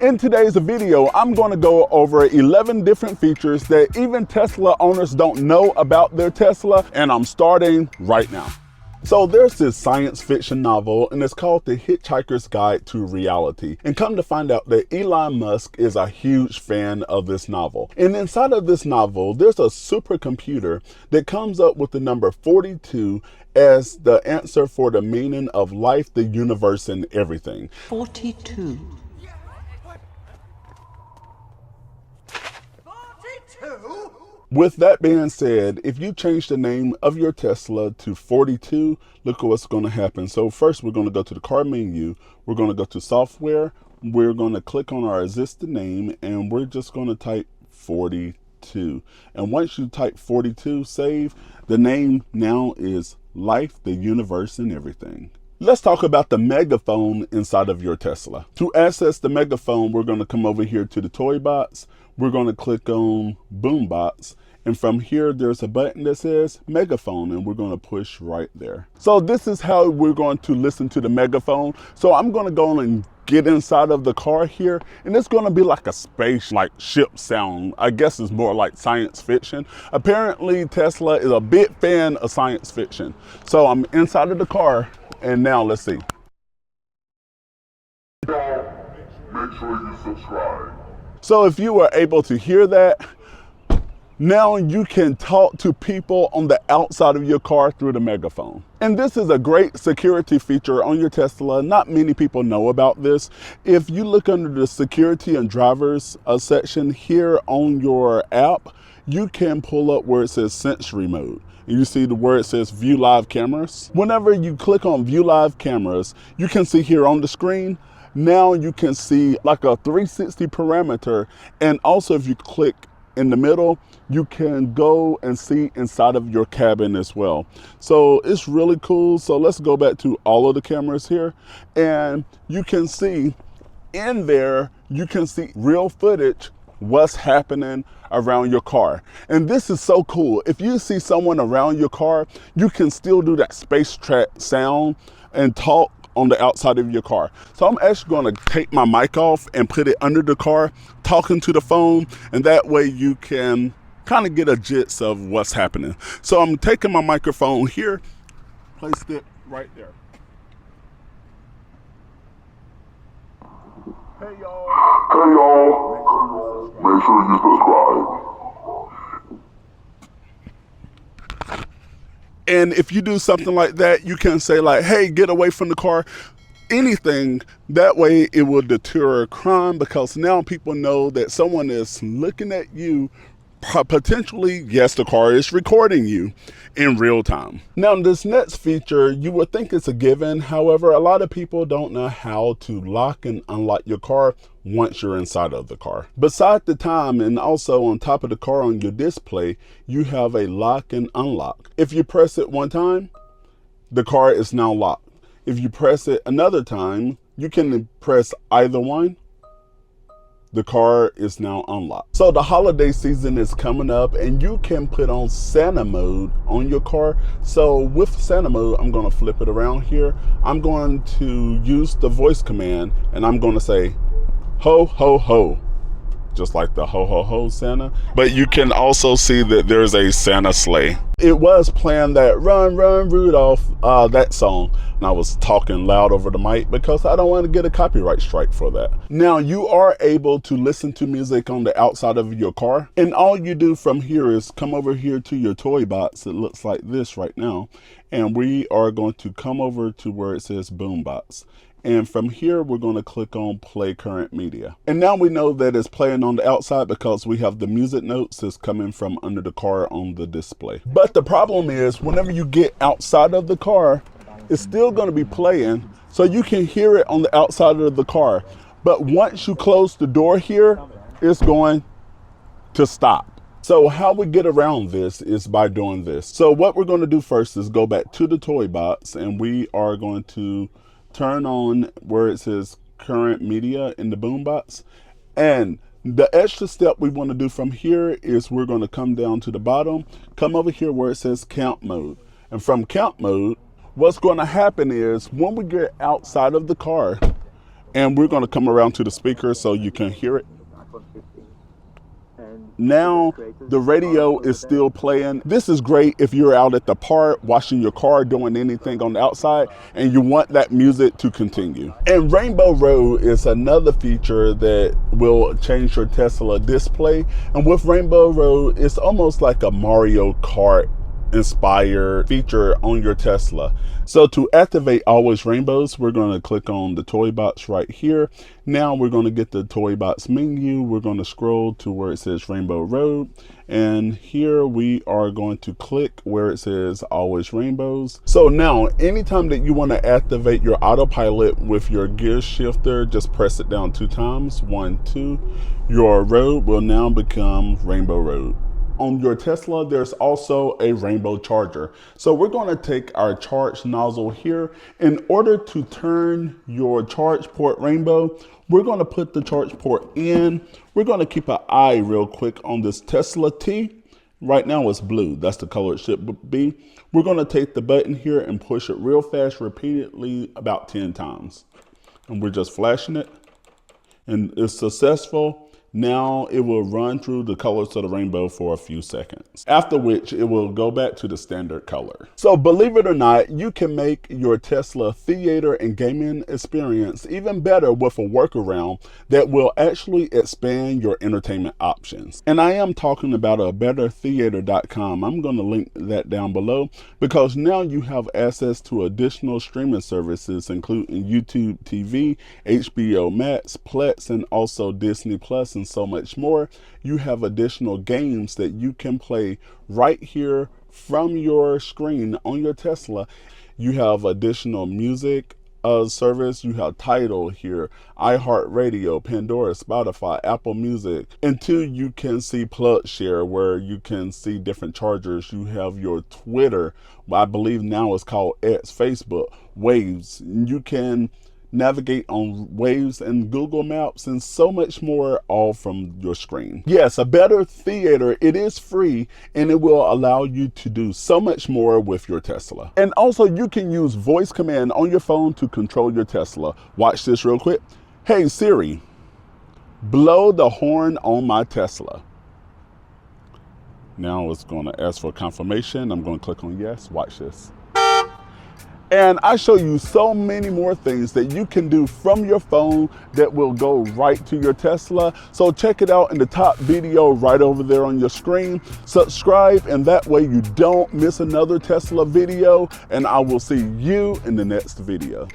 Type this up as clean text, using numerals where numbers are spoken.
In today's video, I'm going to go over 11 different features that even Tesla owners don't know about their Tesla, and I'm starting right now. So there's this science fiction novel, and it's called The Hitchhiker's Guide to Reality. And come to find out that Elon Musk is a huge fan of this novel. And inside of this novel, there's a supercomputer that comes up with the number 42 as the answer for the meaning of life, the universe, and everything. 42. 42? With that being said, if you change the name of your Tesla to 42, look at what's going to happen. So first, we're going to go to the car menu. We're going to go to software. We're going to click on our existing name, and we're just going to type 42. And once you type 42, save, the name now is Life, the Universe, and Everything. Let's talk about the megaphone inside of your Tesla. To access the megaphone, we're going to come over here to the toy box. We're going to click on Boombox. And from here, there's a button that says Megaphone, and we're going to push right there. So this is how we're going to listen to the megaphone. So I'm going to go on and get inside of the car here, and it's going to be like a space, like ship sound. I guess it's more like science fiction. Apparently, Tesla is a big fan of science fiction. So I'm inside of the car, and now let's see. Make sure you subscribe. So if you were able to hear that, now you can talk to people on the outside of your car through the megaphone. And this is a great security feature on your Tesla. Not many people know about this. If you look under the security and drivers section here on your app, you can pull up where it says Sentry mode. And you see the where it says view live cameras. Whenever you click on view live cameras, you can see here on the screen, now you can see like a 360 parameter. And also if you click in the middle, you can go and see inside of your cabin as well. So it's really cool. So let's go back to all of the cameras here, and you can see in there, you can see real footage, what's happening around your car. And this is so cool. If you see someone around your car, you can still do that space track sound and talk on the outside of your car. So I'm actually going to take my mic off and put it under the car, talking to the phone, and that way you can kind of get a gist of what's happening. So I'm taking my microphone here, placed it right there. Hey y'all. Hey y'all. Make sure you subscribe. And if you do something like that, you can say like, hey, get away from the car, anything. That way it will deter crime, because now people know that someone is looking at you. Potentially, yes, the car is recording you in real time. Now, this next feature, you would think it's a given. However, a lot of people don't know how to lock and unlock your car once you're inside of the car. Beside the time, and also on top of the car on your display, you have a lock and unlock. If you press it one time, the car is now locked. If you press it another time, you can press either one. The car is now unlocked. So the holiday season is coming up, and you can put on Santa mode on your car. So with Santa mode, I'm going to flip it around here. I'm going to use the voice command, and I'm going to say, ho, ho, ho. Just like the ho, ho, ho Santa. But you can also see that there's a Santa sleigh. It was planned that Run, Run, Rudolph, that song. And I was talking loud over the mic because I don't want to get a copyright strike for that. Now, you are able to listen to music on the outside of your car. And all you do from here is come over here to your toy box. It looks like this right now. And we are going to come over to where it says Boombox. And from here, we're going to click on Play Current Media. And now we know that it's playing on the outside because we have the music notes that's coming from under the car on the display. But the problem is, whenever you get outside of the car, it's still going to be playing. So you can hear it on the outside of the car. But once you close the door here, it's going to stop. So how we get around this is by doing this. So what we're going to do first is go back to the toy box, and we are going to turn on where it says current media in the boombox. And the extra step we want to do from here is we're going to come down to the bottom, come over here where it says count mode. And from count mode, what's going to happen is when we get outside of the car, And we're going to come around to the speaker so you can hear it. Now the radio is still playing. This is great if you're out at the park, washing your car, doing anything on the outside, and you want that music to continue. And Rainbow Road is another feature that will change your Tesla display. And with Rainbow Road, it's almost like a Mario Kart inspired feature on your Tesla. So to activate always rainbows, we're going to click on the toy box right here. Now we're going to get the toy box menu. We're going to scroll to where it says Rainbow Road, and here we are going to click where it says always rainbows. So now anytime that you want to activate your autopilot with your gear shifter, just press it down 2 times, 1, 2. Your road will now become Rainbow Road. On your Tesla, there's also a rainbow charger. So we're going to take our charge nozzle here. In order to turn your charge port rainbow, we're going to put the charge port in. We're going to keep an eye real quick on this Tesla T. Right now it's blue. That's the color it should be. We're going to take the button here and push it real fast, repeatedly about 10 times. And we're just flashing it. And it's successful. Now it will run through the colors of the rainbow for a few seconds, after which it will go back to the standard color. So believe it or not, you can make your Tesla theater and gaming experience even better with a workaround that will actually expand your entertainment options. And I am talking about a bettertheater.com. I'm going to link that down below, because now you have access to additional streaming services, including YouTube TV, HBO Max, Plex, and also Disney Plus, and so much more. You have additional games that you can play right here from your screen on your Tesla. You have additional music service. You have Tidal here, iHeartRadio, Pandora, Spotify, Apple Music. And 2, you can see PlugShare, where you can see different chargers. You have your Twitter, I believe now it's called X, Facebook, Waves. You can navigate on Waves and Google Maps, and so much more, all from your screen. Yes, a Better Theater, it is free, and it will allow you to do so much more with your Tesla. And also you can use voice command on your phone to control your Tesla. Watch this real quick. Hey Siri, blow the horn on my Tesla. Now it's going to ask for confirmation. I'm going to click on yes. Watch this. And I show you so many more things that you can do from your phone that will go right to your Tesla. So check it out in the top video right over there on your screen. Subscribe, and that way you don't miss another Tesla video. And I will see you in the next video.